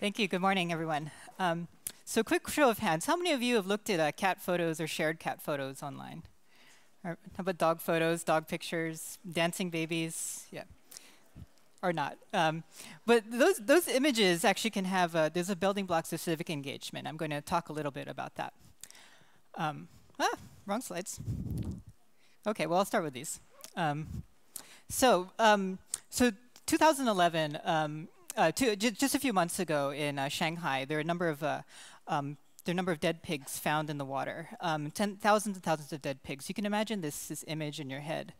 Thank you. Good morning, everyone. So quick show of hands. How many of you have looked at cat photos or shared cat photos online? Or how about dog photos, dog pictures, dancing babies? Yeah, or not. But those images actually can have, there's a building blocks of civic engagement. I'm going to talk a little bit about that. Um, ah, wrong slides. OK, well, I'll start with these. So, so 2011, just a few months ago in Shanghai, there are a number of dead pigs found in the water. Thousands and thousands of dead pigs. You can imagine this image in your head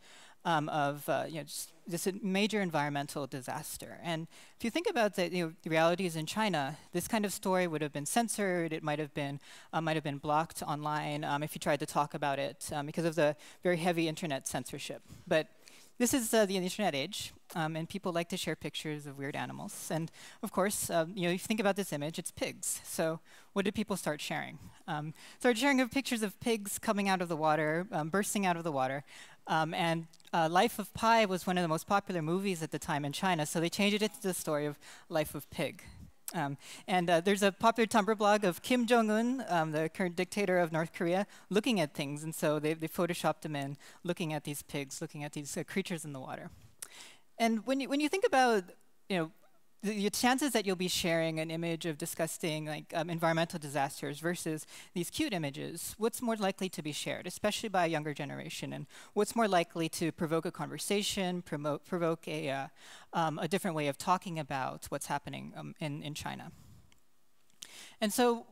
of just this major environmental disaster. And if you think about the realities in China, this kind of story would have been censored. It might have been blocked online if you tried to talk about it because of the very heavy internet censorship. But this is the internet age, and people like to share pictures of weird animals. And of course, if you think about this image, it's pigs. So what did people start sharing? Started sharing pictures of pigs coming out of the water, bursting out of the water. And Life of Pi was one of the most popular movies at the time in China, so they changed it to the story of Life of Pig. There's a popular Tumblr blog of Kim Jong-un, the current dictator of North Korea, looking at things. And so they photoshopped him in, looking at these pigs, looking at these creatures in the water. And when you think about, the chances that you'll be sharing an image of disgusting environmental disasters versus these cute images, what's more likely to be shared, especially by a younger generation? And what's more likely to provoke a conversation, provoke a different way of talking about what's happening in China? And so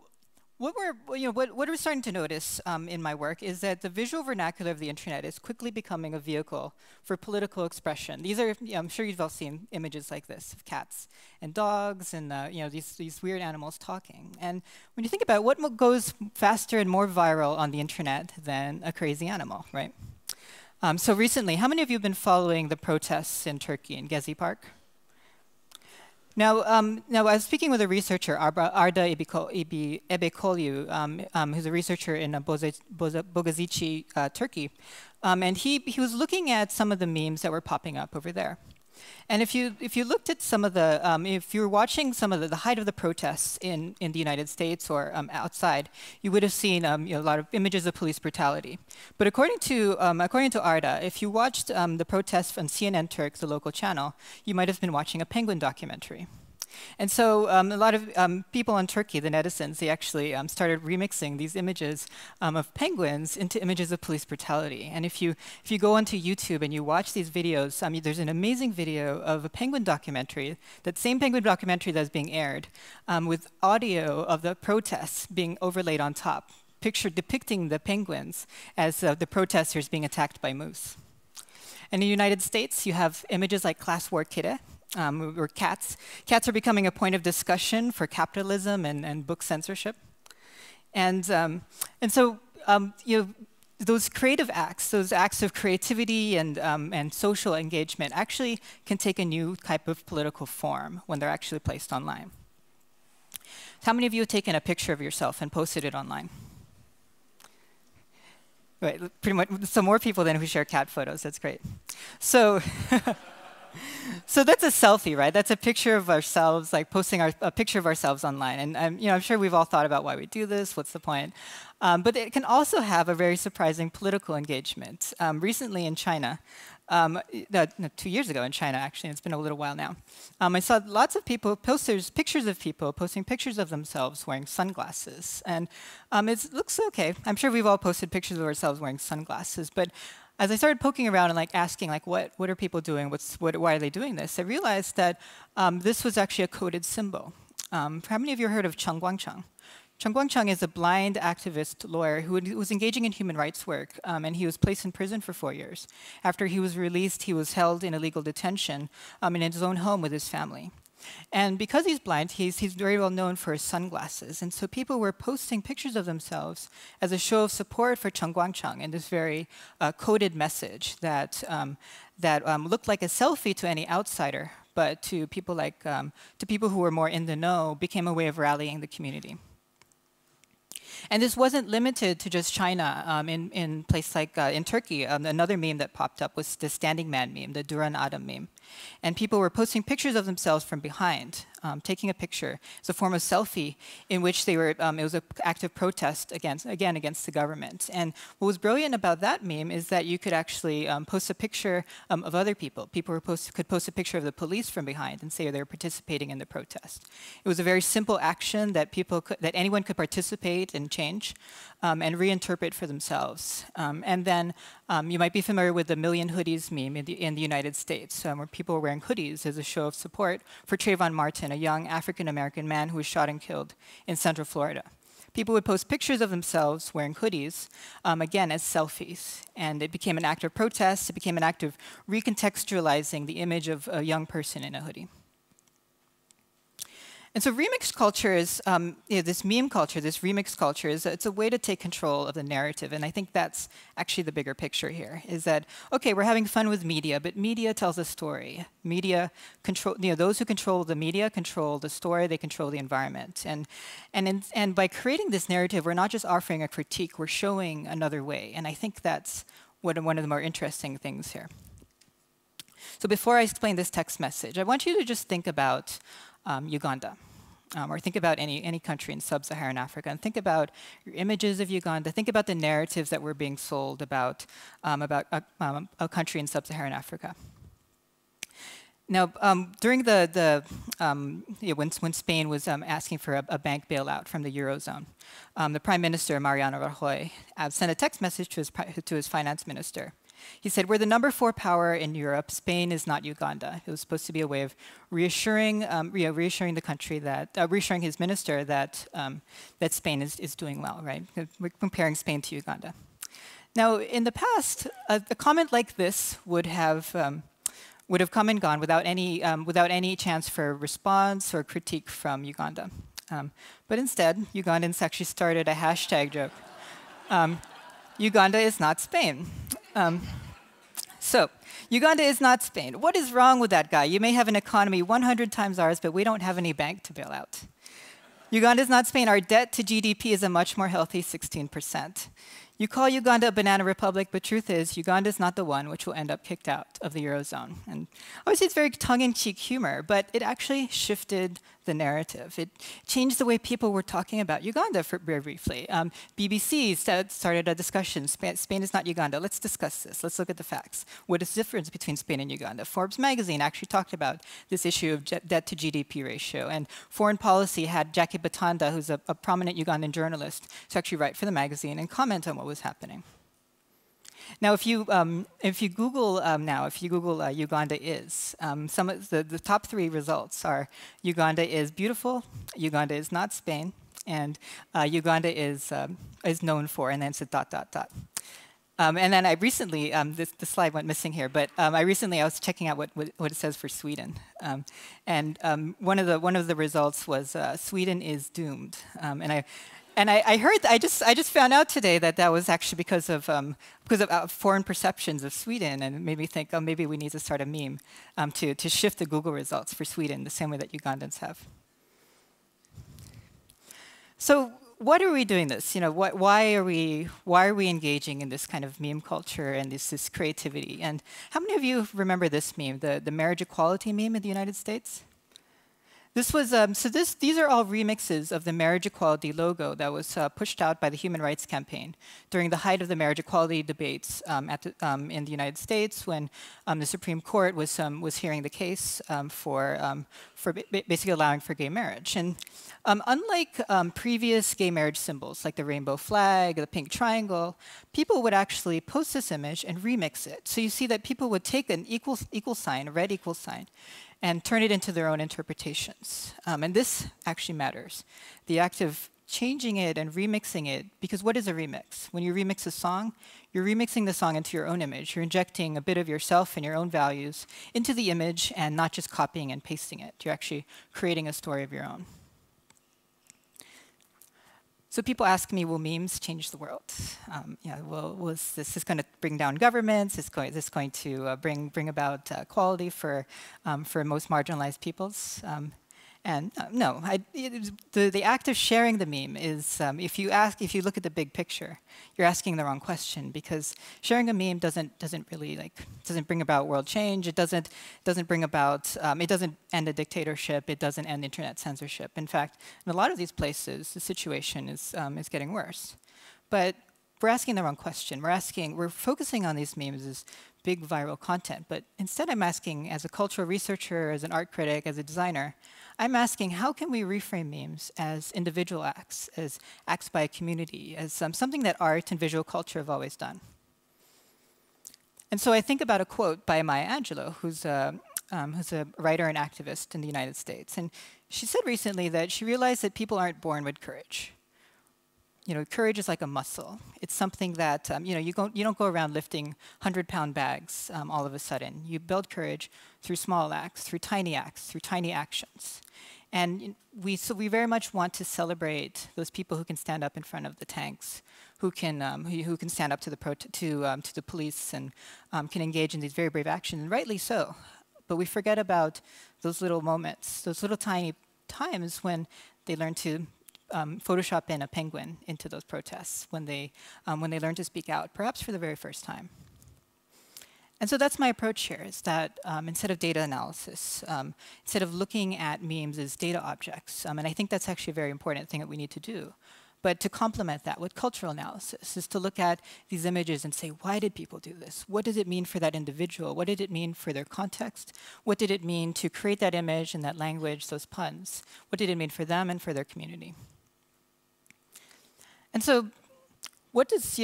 what we're starting to notice in my work is that the visual vernacular of the internet is quickly becoming a vehicle for political expression. These are, I'm sure you've all seen images like this of cats and dogs and these weird animals talking. And when you think about it, what goes faster and more viral on the internet than a crazy animal, right? So recently, how many of you have been following the protests in Turkey in Gezi Park? Now, I was speaking with a researcher, Arda Ebekolu, who's a researcher in Bogazici, Turkey. And he was looking at some of the memes that were popping up over there. And if you looked at some of the, if you were watching some of the height of the protests in the United States or outside, you would have seen a lot of images of police brutality. But according to Arda, if you watched the protests on CNN Turk, the local channel, you might have been watching a penguin documentary. And so a lot of people in Turkey, the netizens, they actually started remixing these images of penguins into images of police brutality. And if you go onto YouTube and you watch these videos, there's an amazing video of a penguin documentary, that same penguin documentary that's being aired, with audio of the protests being overlaid on top, depicting the penguins as the protesters being attacked by moose. In the United States, you have images like Class War Kidde, or cats. Cats are becoming a point of discussion for capitalism and book censorship. And so those creative acts, those acts of creativity and social engagement actually can take a new type of political form when they're actually placed online. How many of you have taken a picture of yourself and posted it online? Right, pretty much, so more people than who share cat photos. That's great. So. So that's a selfie, right? That's a picture of ourselves, like posting a picture of ourselves online. And I'm sure we've all thought about why we do this, what's the point? But it can also have a very surprising political engagement. Recently in China, 2 years ago in China, actually, it's been a little while now, I saw lots of people, pictures of people posting pictures of themselves wearing sunglasses. And it looks okay. I'm sure we've all posted pictures of ourselves wearing sunglasses. But as I started poking around and asking what are people doing, why are they doing this, I realized that this was actually a coded symbol. How many of you heard of Cheng Guangcheng? Cheng Guangcheng is a blind activist lawyer who was engaging in human rights work, and he was placed in prison for 4 years. After he was released, he was held in illegal detention in his own home with his family. And because he's blind, he's very well known for his sunglasses. And so people were posting pictures of themselves as a show of support for Cheng Guangcheng and this very coded message that looked like a selfie to any outsider, but to people who were more in the know, became a way of rallying the community. And this wasn't limited to just China. In places like in Turkey, another meme that popped up was the standing man meme, the Duran Adam meme. And people were posting pictures of themselves from behind. taking a picture. It's a form of selfie in which they were, it was an active protest against the government. And what was brilliant about that meme is that you could actually post a picture of other people. People could post a picture of the police from behind and say they were participating in the protest. It was a very simple action that that anyone could participate and change and reinterpret for themselves. And then you might be familiar with the Million Hoodies meme in the United States, where people were wearing hoodies as a show of support for Trayvon Martin, a young African-American man who was shot and killed in Central Florida. People would post pictures of themselves wearing hoodies, again, as selfies. And it became an act of protest. It became an act of recontextualizing the image of a young person in a hoodie. And so remix culture is, this meme culture, this remix culture, it's a way to take control of the narrative. And I think that's actually the bigger picture here, is that, okay, we're having fun with media, but media tells a story. Media control, those who control the media control the story, they control the environment. And by creating this narrative, we're not just offering a critique, we're showing another way. And I think that's one of the more interesting things here. So before I explain this text message, I want you to just think about Uganda. Or think about any country in sub-Saharan Africa, and think about your images of Uganda. Think about the narratives that were being sold about a country in sub-Saharan Africa. Now, during when Spain was asking for a bank bailout from the Eurozone, the Prime Minister, Mariano Rajoy, sent a text message to his finance minister. He said, "We're the #4 power in Europe. Spain is not Uganda." It was supposed to be a way of reassuring the country reassuring his minister that Spain is doing well, right? We're comparing Spain to Uganda. Now, in the past, a comment like this would have come and gone without any chance for response or critique from Uganda. But instead, Ugandans actually started a hashtag joke. Uganda is not Spain. So, Uganda is not Spain. What is wrong with that guy? You may have an economy 100 times ours, but we don't have any bank to bail out. Uganda is not Spain. Our debt to GDP is a much more healthy 16%. You call Uganda a banana republic, but truth is, Uganda is not the one which will end up kicked out of the Eurozone. And obviously, it's very tongue-in-cheek humor, but it actually shifted the narrative. It changed the way people were talking about Uganda very briefly. BBC started a discussion. Spain is not Uganda. Let's discuss this. Let's look at the facts. What is the difference between Spain and Uganda? Forbes magazine actually talked about this issue of debt to GDP ratio. And Foreign Policy had Jackie Batanda, who's a prominent Ugandan journalist, to actually write for the magazine and comment on what was happening. Now, if you Google Uganda is, some of the top 3 results are Uganda is beautiful, Uganda is not Spain, and Uganda is known for, and then it's a ... And then I recently, the slide went missing here, but I was checking out what it says for Sweden, and one of the results was Sweden is doomed, and I just found out today that was actually because of foreign perceptions of Sweden, and it made me think, oh, maybe we need to start a meme to shift the Google results for Sweden the same way that Ugandans have. So what are we doing this? Why are we engaging in this kind of meme culture and this creativity? And how many of you remember this meme, the marriage equality meme in the United States? This was these are all remixes of the marriage equality logo that was pushed out by the Human Rights Campaign during the height of the marriage equality debates in the United States, when the Supreme Court was hearing the case for basically allowing for gay marriage. And unlike previous gay marriage symbols like the rainbow flag, the pink triangle, people would actually post this image and remix it. So you see that people would take an equal sign, a red equal sign, and turn it into their own interpretations. And this actually matters. The act of changing it and remixing it, because what is a remix? When you remix a song, you're remixing the song into your own image. You're injecting a bit of yourself and your own values into the image and not just copying and pasting it. You're actually creating a story of your own. So people ask me, will memes change the world? This is going to bring down governments? Is this going to bring about equality for most marginalized peoples? And no, the act of sharing the meme is, if you look at the big picture, you're asking the wrong question, because sharing a meme doesn't bring about world change. It doesn't bring about, it doesn't end a dictatorship. It doesn't end internet censorship. In fact, in a lot of these places, the situation is getting worse. But we're asking the wrong question. We're focusing on these memes as big viral content. But instead, I'm asking, as a cultural researcher, as an art critic, as a designer, I'm asking, how can we reframe memes as individual acts, as acts by a community, as something that art and visual culture have always done? And so I think about a quote by Maya Angelou, who's a writer and activist in the United States. And she said recently that she realized that people aren't born with courage. Courage is like a muscle. It's something that, you don't go around lifting 100-pound bags all of a sudden. You build courage through small acts, through tiny actions. And we very much want to celebrate those people who can stand up in front of the tanks, who can stand up to the police and can engage in these very brave actions, and rightly so. But we forget about those little moments, those little tiny times when they learn to Photoshop in a penguin into those protests, when they learn to speak out, perhaps for the very first time. And so that's my approach here, is that instead of data analysis, instead of looking at memes as data objects, and I think that's actually a very important thing that we need to do, but to complement that with cultural analysis, is to look at these images and say, why did people do this? What does it mean for that individual? What did it mean for their context? What did it mean to create that image and that language, those puns? What did it mean for them and for their community? And so what does,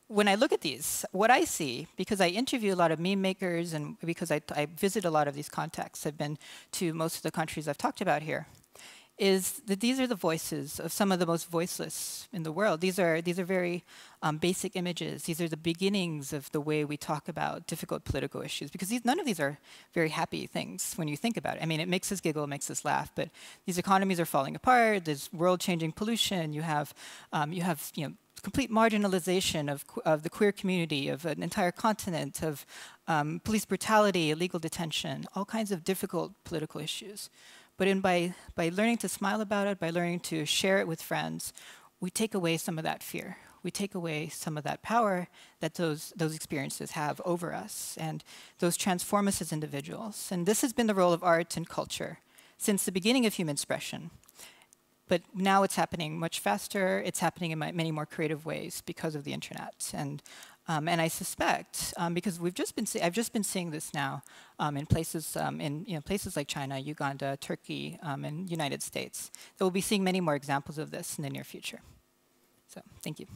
when I look at these, what I see, because I interview a lot of meme makers and because I visit a lot of these contexts, I've been to most of the countries I've talked about here, is that these are the voices of some of the most voiceless in the world. These are very basic images. These are the beginnings of the way we talk about difficult political issues, because none of these are very happy things when you think about it. I mean, it makes us giggle, it makes us laugh, but these economies are falling apart. There's world-changing pollution. You have complete marginalization of the queer community, of an entire continent, of police brutality, illegal detention, all kinds of difficult political issues. But by learning to smile about it, by learning to share it with friends, we take away some of that fear. We take away some of that power that those experiences have over us, and those transform us as individuals. And this has been the role of art and culture since the beginning of human expression. But now it's happening much faster. It's happening in many more creative ways because of the internet. And I suspect, because I've just been seeing this now in places places like China, Uganda, Turkey, and United States, that we'll be seeing many more examples of this in the near future. So, thank you.